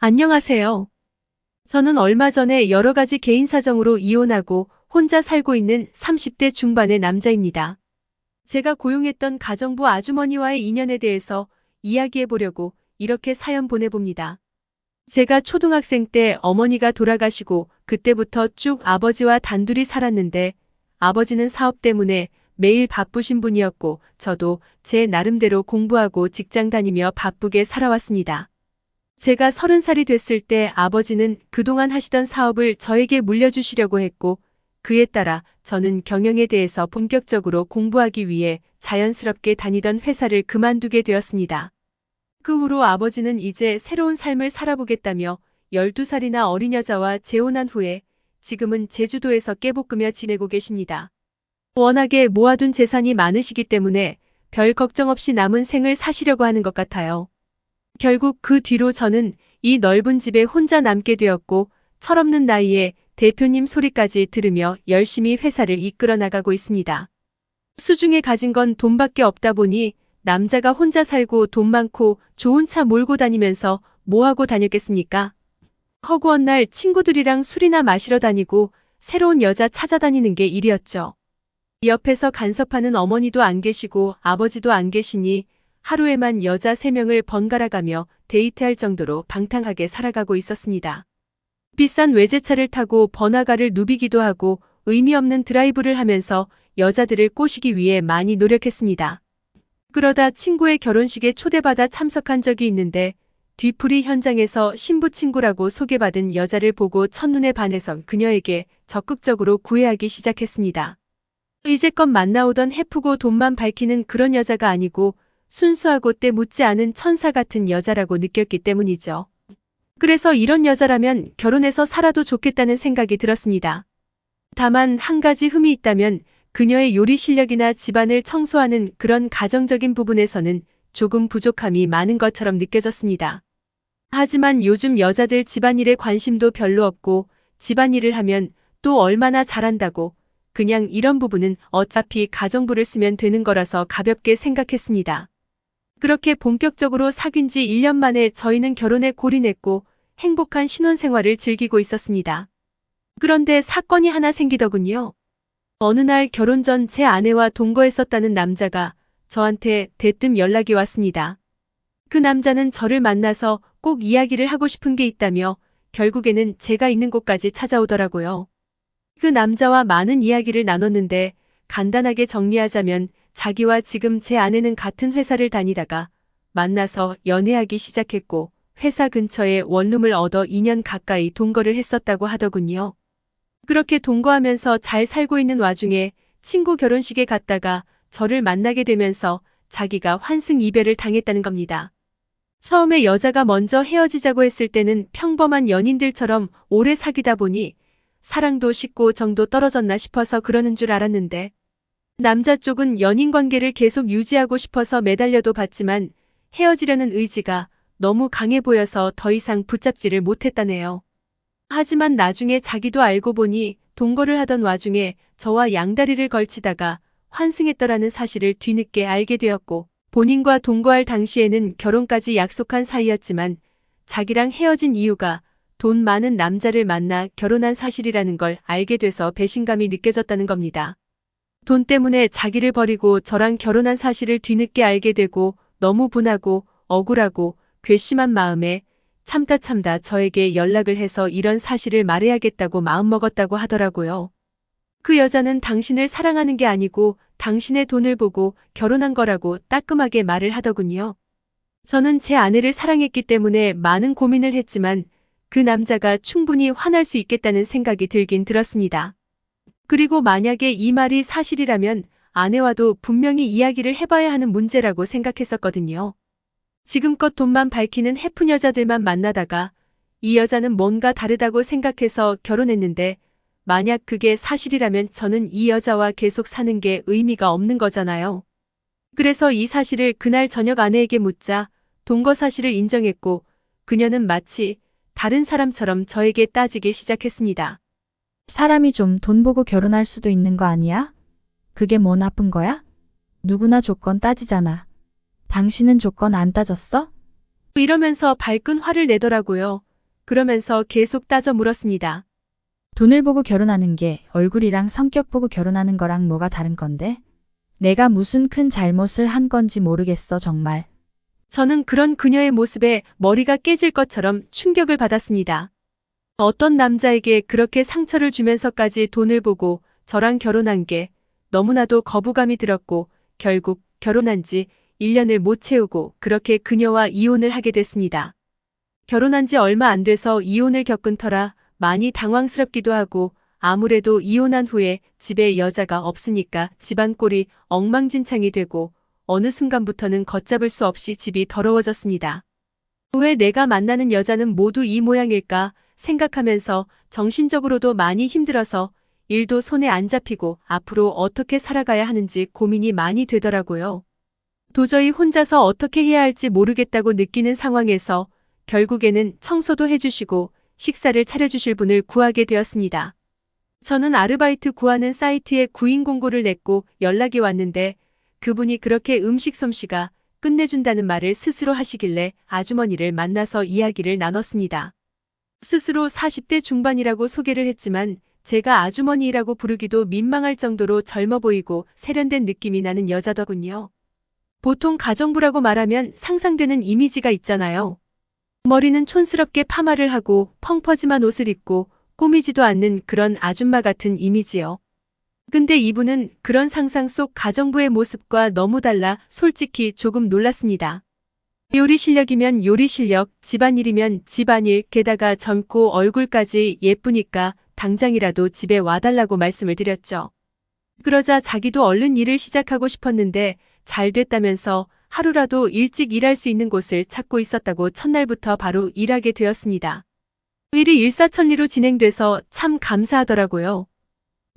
안녕하세요. 저는 얼마 전에 여러 가지 개인 사정으로 이혼하고 혼자 살고 있는 30대 중반의 남자입니다. 제가 고용했던 가정부 아주머니와의 인연에 대해서 이야기해 보려고 이렇게 사연 보내봅니다. 제가 초등학생 때 어머니가 돌아가시고 그때부터 쭉 아버지와 단둘이 살았는데 아버지는 사업 때문에 매일 바쁘신 분이었고 저도 제 나름대로 공부하고 직장 다니며 바쁘게 살아왔습니다. 제가 30살이 됐을 때 아버지는 그동안 하시던 사업을 저에게 물려주시려고 했고 그에 따라 저는 경영에 대해서 본격적으로 공부하기 위해 자연스럽게 다니던 회사를 그만두게 되었습니다. 그 후로 아버지는 이제 새로운 삶을 살아보겠다며 12살이나 어린 여자와 재혼한 후에 지금은 제주도에서 깨볶으며 지내고 계십니다. 워낙에 모아둔 재산이 많으시기 때문에 별 걱정 없이 남은 생을 사시려고 하는 것 같아요. 결국 그 뒤로 저는 이 넓은 집에 혼자 남게 되었고 철없는 나이에 대표님 소리까지 들으며 열심히 회사를 이끌어 나가고 있습니다. 수중에 가진 건 돈밖에 없다 보니 남자가 혼자 살고 돈 많고 좋은 차 몰고 다니면서 뭐 하고 다녔겠습니까? 허구한 날 친구들이랑 술이나 마시러 다니고 새로운 여자 찾아다니는 게 일이었죠. 옆에서 간섭하는 어머니도 안 계시고 아버지도 안 계시니 하루에만 여자 3명을 번갈아 가며 데이트할 정도로 방탕하게 살아가고 있었습니다. 비싼 외제차를 타고 번화가를 누비기도 하고 의미 없는 드라이브를 하면서 여자들을 꼬시기 위해 많이 노력했습니다. 그러다 친구의 결혼식에 초대받아 참석한 적이 있는데 뒤풀이 현장에서 신부 친구라고 소개받은 여자를 보고 첫눈에 반해서 그녀에게 적극적으로 구애하기 시작했습니다. 이제껏 만나오던 해프고 돈만 밝히는 그런 여자가 아니고 순수하고 때 묻지 않은 천사 같은 여자라고 느꼈기 때문이죠. 그래서 이런 여자라면 결혼해서 살아도 좋겠다는 생각이 들었습니다. 다만 한 가지 흠이 있다면 그녀의 요리 실력이나 집안을 청소하는 그런 가정적인 부분에서는 조금 부족함이 많은 것처럼 느껴졌습니다. 하지만 요즘 여자들 집안일에 관심도 별로 없고 집안일을 하면 또 얼마나 잘한다고 그냥 이런 부분은 어차피 가정부를 쓰면 되는 거라서 가볍게 생각했습니다. 그렇게 본격적으로 사귄 지 1년 만에 저희는 결혼에 골인했고 행복한 신혼생활을 즐기고 있었습니다. 그런데 사건이 하나 생기더군요. 어느 날 결혼 전 제 아내와 동거했었다는 남자가 저한테 대뜸 연락이 왔습니다. 그 남자는 저를 만나서 꼭 이야기를 하고 싶은 게 있다며 결국에는 제가 있는 곳까지 찾아오더라고요. 그 남자와 많은 이야기를 나눴는데 간단하게 정리하자면 자기와 지금 제 아내는 같은 회사를 다니다가 만나서 연애하기 시작했고 회사 근처에 원룸을 얻어 2년 가까이 동거를 했었다고 하더군요. 그렇게 동거하면서 잘 살고 있는 와중에 친구 결혼식에 갔다가 저를 만나게 되면서 자기가 환승 이별을 당했다는 겁니다. 처음에 여자가 먼저 헤어지자고 했을 때는 평범한 연인들처럼 오래 사귀다 보니 사랑도 식고 정도 떨어졌나 싶어서 그러는 줄 알았는데 남자 쪽은 연인 관계를 계속 유지하고 싶어서 매달려도 봤지만 헤어지려는 의지가 너무 강해 보여서 더 이상 붙잡지를 못했다네요. 하지만 나중에 자기도 알고 보니 동거를 하던 와중에 저와 양다리를 걸치다가 환승했더라는 사실을 뒤늦게 알게 되었고 본인과 동거할 당시에는 결혼까지 약속한 사이였지만 자기랑 헤어진 이유가 돈 많은 남자를 만나 결혼한 사실이라는 걸 알게 돼서 배신감이 느껴졌다는 겁니다. 돈 때문에 자기를 버리고 저랑 결혼한 사실을 뒤늦게 알게 되고 너무 분하고 억울하고 괘씸한 마음에 참다 저에게 연락을 해서 이런 사실을 말해야겠다고 마음먹었다고 하더라고요. 그 여자는 당신을 사랑하는 게 아니고 당신의 돈을 보고 결혼한 거라고 따끔하게 말을 하더군요. 저는 제 아내를 사랑했기 때문에 많은 고민을 했지만 그 남자가 충분히 화날 수 있겠다는 생각이 들긴 들었습니다. 그리고 만약에 이 말이 사실이라면 아내와도 분명히 이야기를 해봐야 하는 문제라고 생각했었거든요. 지금껏 돈만 밝히는 해픈 여자들만 만나다가 이 여자는 뭔가 다르다고 생각해서 결혼했는데 만약 그게 사실이라면 저는 이 여자와 계속 사는 게 의미가 없는 거잖아요. 그래서 이 사실을 그날 저녁 아내에게 묻자 동거 사실을 인정했고 그녀는 마치 다른 사람처럼 저에게 따지기 시작했습니다. 사람이 좀 돈 보고 결혼할 수도 있는 거 아니야? 그게 뭐 나쁜 거야? 누구나 조건 따지잖아. 당신은 조건 안 따졌어? 이러면서 발끈 화를 내더라고요. 그러면서 계속 따져 물었습니다. 돈을 보고 결혼하는 게 얼굴이랑 성격 보고 결혼하는 거랑 뭐가 다른 건데? 내가 무슨 큰 잘못을 한 건지 모르겠어, 정말. 저는 그런 그녀의 모습에 머리가 깨질 것처럼 충격을 받았습니다. 어떤 남자에게 그렇게 상처를 주면서까지 돈을 보고 저랑 결혼한 게 너무나도 거부감이 들었고 결국 결혼한 지 1년을 못 채우고 그렇게 그녀와 이혼을 하게 됐습니다. 결혼한 지 얼마 안 돼서 이혼을 겪은 터라 많이 당황스럽기도 하고 아무래도 이혼한 후에 집에 여자가 없으니까 집안 꼴이 엉망진창이 되고 어느 순간부터는 걷잡을 수 없이 집이 더러워졌습니다. 왜 내가 만나는 여자는 모두 이 모양일까 생각하면서 정신적으로도 많이 힘들어서 일도 손에 안 잡히고 앞으로 어떻게 살아가야 하는지 고민이 많이 되더라고요. 도저히 혼자서 어떻게 해야 할지 모르겠다고 느끼는 상황에서 결국에는 청소도 해주시고 식사를 차려주실 분을 구하게 되었습니다. 저는 아르바이트 구하는 사이트에 구인 공고를 냈고 연락이 왔는데 그분이 그렇게 음식 솜씨가 끝내준다는 말을 스스로 하시길래 아주머니를 만나서 이야기를 나눴습니다. 스스로 40대 중반이라고 소개를 했지만 제가 아주머니라고 부르기도 민망할 정도로 젊어 보이고 세련된 느낌이 나는 여자더군요. 보통 가정부라고 말하면 상상되는 이미지가 있잖아요. 머리는 촌스럽게 파마를 하고 펑퍼짐한 옷을 입고 꾸미지도 않는 그런 아줌마 같은 이미지요. 근데 이분은 그런 상상 속 가정부의 모습과 너무 달라 솔직히 조금 놀랐습니다. 요리 실력이면 요리 실력, 집안일이면 집안일, 게다가 젊고 얼굴까지 예쁘니까 당장이라도 집에 와달라고 말씀을 드렸죠. 그러자 자기도 얼른 일을 시작하고 싶었는데 잘 됐다면서 하루라도 일찍 일할 수 있는 곳을 찾고 있었다고 첫날부터 바로 일하게 되었습니다. 일이 일사천리로 진행돼서 참 감사하더라고요.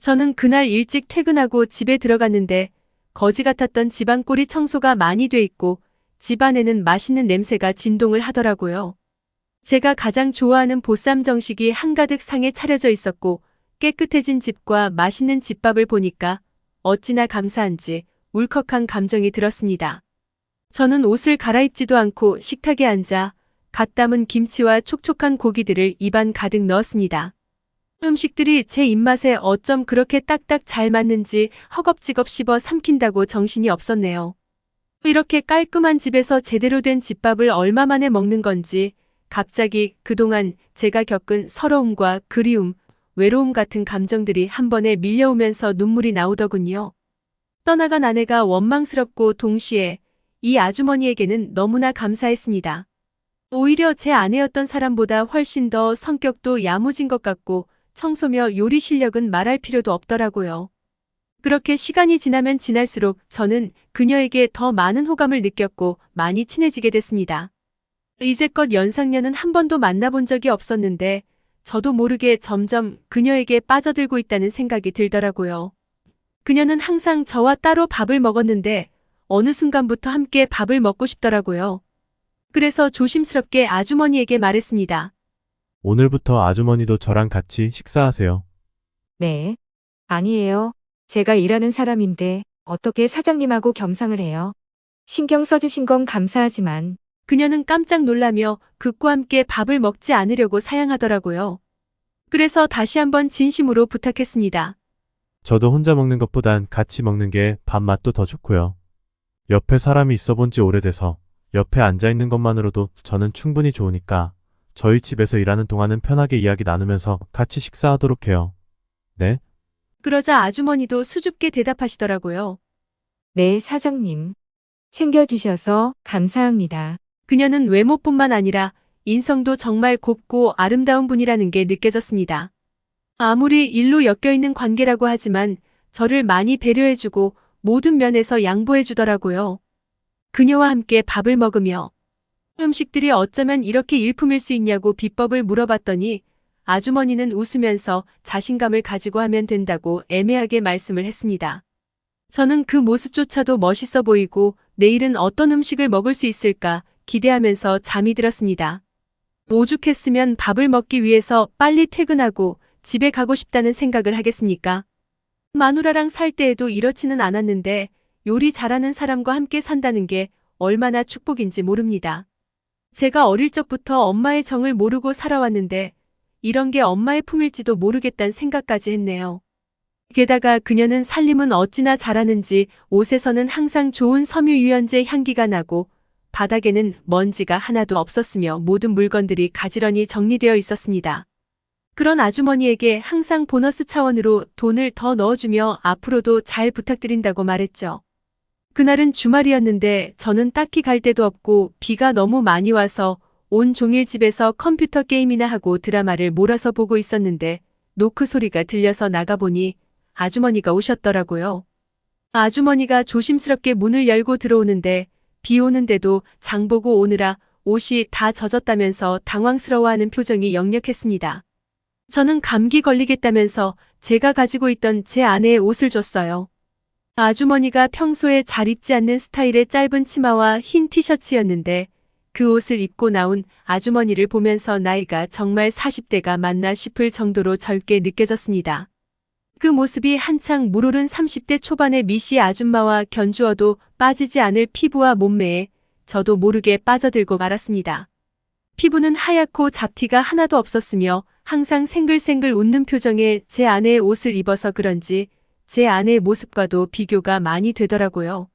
저는 그날 일찍 퇴근하고 집에 들어갔는데 거지 같았던 집안 꼴이 청소가 많이 돼 있고 집안에는 맛있는 냄새가 진동을 하더라고요. 제가 가장 좋아하는 보쌈 정식이 한가득 상에 차려져 있었고 깨끗해진 집과 맛있는 집밥을 보니까 어찌나 감사한지 울컥한 감정이 들었습니다. 저는 옷을 갈아입지도 않고 식탁에 앉아 갓 담은 김치와 촉촉한 고기들을 입안 가득 넣었습니다. 음식들이 제 입맛에 어쩜 그렇게 딱딱 잘 맞는지 허겁지겁 씹어 삼킨다고 정신이 없었네요. 이렇게 깔끔한 집에서 제대로 된 집밥을 얼마 만에 먹는 건지 갑자기 그동안 제가 겪은 서러움과 그리움, 외로움 같은 감정들이 한 번에 밀려오면서 눈물이 나오더군요. 떠나간 아내가 원망스럽고 동시에 이 아주머니에게는 너무나 감사했습니다. 오히려 제 아내였던 사람보다 훨씬 더 성격도 야무진 것 같고 청소며 요리 실력은 말할 필요도 없더라고요. 그렇게 시간이 지나면 지날수록 저는 그녀에게 더 많은 호감을 느꼈고 많이 친해지게 됐습니다. 이제껏 연상녀는 한 번도 만나본 적이 없었는데 저도 모르게 점점 그녀에게 빠져들고 있다는 생각이 들더라고요. 그녀는 항상 저와 따로 밥을 먹었는데 어느 순간부터 함께 밥을 먹고 싶더라고요. 그래서 조심스럽게 아주머니에게 말했습니다. 오늘부터 아주머니도 저랑 같이 식사하세요. 네. 아니에요. 제가 일하는 사람인데 어떻게 사장님하고 겸상을 해요? 신경 써주신 건 감사하지만 그녀는 깜짝 놀라며 극과 함께 밥을 먹지 않으려고 사양하더라고요. 그래서 다시 한번 진심으로 부탁했습니다. 저도 혼자 먹는 것보단 같이 먹는 게 밥맛도 더 좋고요. 옆에 사람이 있어 본 지 오래돼서 옆에 앉아 있는 것만으로도 저는 충분히 좋으니까 저희 집에서 일하는 동안은 편하게 이야기 나누면서 같이 식사하도록 해요. 네? 그러자 아주머니도 수줍게 대답하시더라고요. 네, 사장님. 챙겨주셔서 감사합니다. 그녀는 외모뿐만 아니라 인성도 정말 곱고 아름다운 분이라는 게 느껴졌습니다. 아무리 일로 엮여있는 관계라고 하지만 저를 많이 배려해주고 모든 면에서 양보해주더라고요. 그녀와 함께 밥을 먹으며 음식들이 어쩌면 이렇게 일품일 수 있냐고 비법을 물어봤더니 아주머니는 웃으면서 자신감을 가지고 하면 된다고 애매하게 말씀을 했습니다. 저는 그 모습조차도 멋있어 보이고 내일은 어떤 음식을 먹을 수 있을까 기대하면서 잠이 들었습니다. 오죽했으면 밥을 먹기 위해서 빨리 퇴근하고 집에 가고 싶다는 생각을 하겠습니까? 마누라랑 살 때에도 이렇지는 않았는데 요리 잘하는 사람과 함께 산다는 게 얼마나 축복인지 모릅니다. 제가 어릴 적부터 엄마의 정을 모르고 살아왔는데 이런 게 엄마의 품일지도 모르겠다는 생각까지 했네요. 게다가 그녀는 살림은 어찌나 잘하는지 옷에서는 항상 좋은 섬유유연제 향기가 나고 바닥에는 먼지가 하나도 없었으며 모든 물건들이 가지런히 정리되어 있었습니다. 그런 아주머니에게 항상 보너스 차원으로 돈을 더 넣어주며 앞으로도 잘 부탁드린다고 말했죠. 그날은 주말이었는데 저는 딱히 갈 데도 없고 비가 너무 많이 와서 온 종일 집에서 컴퓨터 게임이나 하고 드라마를 몰아서 보고 있었는데 노크 소리가 들려서 나가보니 아주머니가 오셨더라고요. 아주머니가 조심스럽게 문을 열고 들어오는데 비 오는데도 장 보고 오느라 옷이 다 젖었다면서 당황스러워하는 표정이 역력했습니다. 저는 감기 걸리겠다면서 제가 가지고 있던 제 아내의 옷을 줬어요. 아주머니가 평소에 잘 입지 않는 스타일의 짧은 치마와 흰 티셔츠였는데 그 옷을 입고 나온 아주머니를 보면서 나이가 정말 40대가 맞나 싶을 정도로 젊게 느껴졌습니다. 그 모습이 한창 물오른 30대 초반의 미시 아줌마와 견주어도 빠지지 않을 피부와 몸매에 저도 모르게 빠져들고 말았습니다. 피부는 하얗고 잡티가 하나도 없었으며 항상 생글생글 웃는 표정의 제 아내의 옷을 입어서 그런지 제 아내의 모습과도 비교가 많이 되더라고요.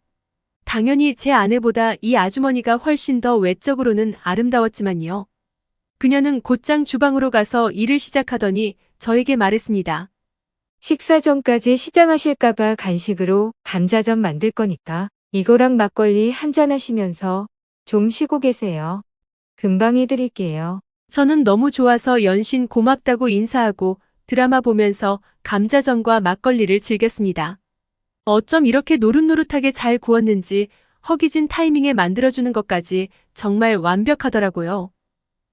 당연히 제 아내보다 이 아주머니가 훨씬 더 외적으로는 아름다웠지만요. 그녀는 곧장 주방으로 가서 일을 시작하더니 저에게 말했습니다. 식사 전까지 시장하실까봐 간식으로 감자전 만들 거니까 이거랑 막걸리 한잔 하시면서 좀 쉬고 계세요. 금방 해드릴게요. 저는 너무 좋아서 연신 고맙다고 인사하고 드라마 보면서 감자전과 막걸리를 즐겼습니다. 어쩜 이렇게 노릇노릇하게 잘 구웠는지 허기진 타이밍에 만들어주는 것까지 정말 완벽하더라고요.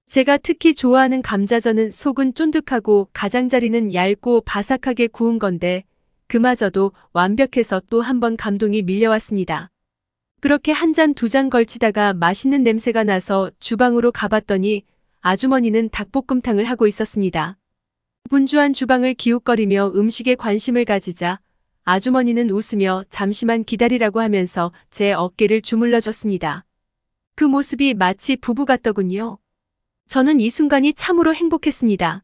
제가 특히 좋아하는 감자전은 속은 쫀득하고 가장자리는 얇고 바삭하게 구운 건데 그마저도 완벽해서 또 한 번 감동이 밀려왔습니다. 그렇게 한 잔 두 잔 걸치다가 맛있는 냄새가 나서 주방으로 가봤더니 아주머니는 닭볶음탕을 하고 있었습니다. 분주한 주방을 기웃거리며 음식에 관심을 가지자 아주머니는 웃으며 잠시만 기다리라고 하면서 제 어깨를 주물러줬습니다. 그 모습이 마치 부부 같더군요. 저는 이 순간이 참으로 행복했습니다.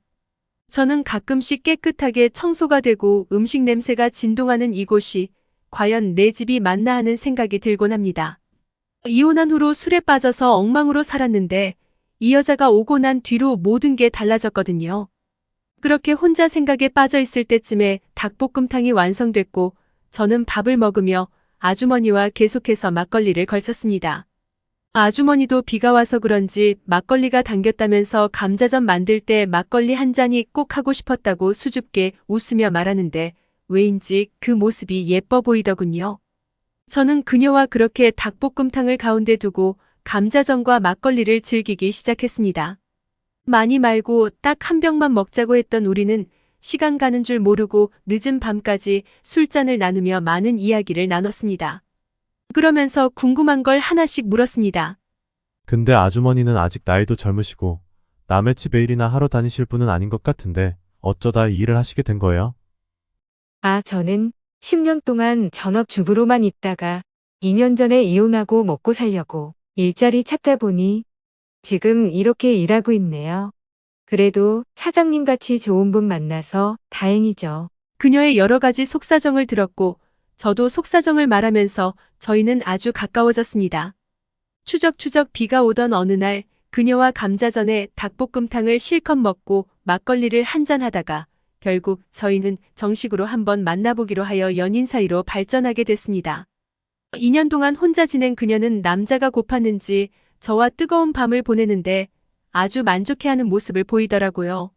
저는 가끔씩 깨끗하게 청소가 되고 음식 냄새가 진동하는 이곳이 과연 내 집이 맞나 하는 생각이 들곤 합니다. 이혼한 후로 술에 빠져서 엉망으로 살았는데 이 여자가 오고 난 뒤로 모든 게 달라졌거든요. 그렇게 혼자 생각에 빠져 있을 때쯤에 닭볶음탕이 완성됐고 저는 밥을 먹으며 아주머니와 계속해서 막걸리를 걸쳤습니다. 아주머니도 비가 와서 그런지 막걸리가 당겼다면서 감자전 만들 때 막걸리 한 잔이 꼭 하고 싶었다고 수줍게 웃으며 말하는데 왜인지 그 모습이 예뻐 보이더군요. 저는 그녀와 그렇게 닭볶음탕을 가운데 두고 감자전과 막걸리를 즐기기 시작했습니다. 많이 말고 딱 한 병만 먹자고 했던 우리는 시간 가는 줄 모르고 늦은 밤까지 술잔을 나누며 많은 이야기를 나눴습니다. 그러면서 궁금한 걸 하나씩 물었습니다. 근데 아주머니는 아직 나이도 젊으시고 남의 집에 일이나 하러 다니실 분은 아닌 것 같은데 어쩌다 이 일을 하시게 된 거예요? 저는 10년 동안 전업주부로만 있다가 2년 전에 이혼하고 먹고 살려고 일자리 찾다 보니 지금 이렇게 일하고 있네요. 그래도 사장님같이 좋은 분 만나서 다행이죠. 그녀의 여러 가지 속사정을 들었고 저도 속사정을 말하면서 저희는 아주 가까워졌습니다. 추적추적 비가 오던 어느 날 그녀와 감자전에 닭볶음탕을 실컷 먹고 막걸리를 한잔하다가 결국 저희는 정식으로 한번 만나보기로 하여 연인 사이로 발전하게 됐습니다. 2년 동안 혼자 지낸 그녀는 남자가 고팠는지 저와 뜨거운 밤을 보내는데 아주 만족해하는 모습을 보이더라고요.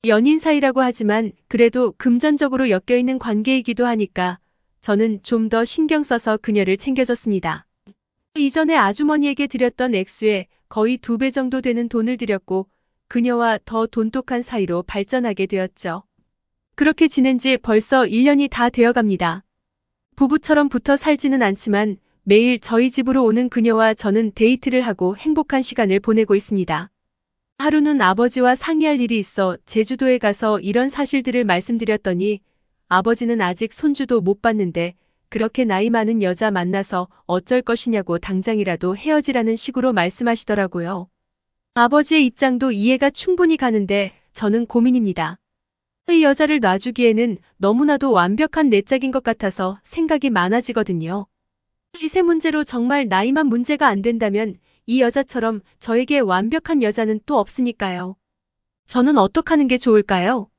연인 사이라고 하지만 그래도 금전적으로 엮여있는 관계이기도 하니까 저는 좀 더 신경 써서 그녀를 챙겨줬습니다. 이전에 아주머니에게 드렸던 액수에 거의 2배 정도 되는 돈을 드렸고 그녀와 더 돈독한 사이로 발전하게 되었죠. 그렇게 지낸 지 벌써 1년이 다 되어갑니다. 부부처럼 붙어 살지는 않지만 매일 저희 집으로 오는 그녀와 저는 데이트를 하고 행복한 시간을 보내고 있습니다. 하루는 아버지와 상의할 일이 있어 제주도에 가서 이런 사실들을 말씀드렸더니 아버지는 아직 손주도 못 봤는데 그렇게 나이 많은 여자 만나서 어쩔 것이냐고 당장이라도 헤어지라는 식으로 말씀하시더라고요. 아버지의 입장도 이해가 충분히 가는데 저는 고민입니다. 이 여자를 놔주기에는 너무나도 완벽한 내 짝인 것 같아서 생각이 많아지거든요. 이세 문제로 정말 나이만 문제가 안 된다면 이 여자처럼 저에게 완벽한 여자는 또 없으니까요. 저는 어떻게 하는 게 좋을까요?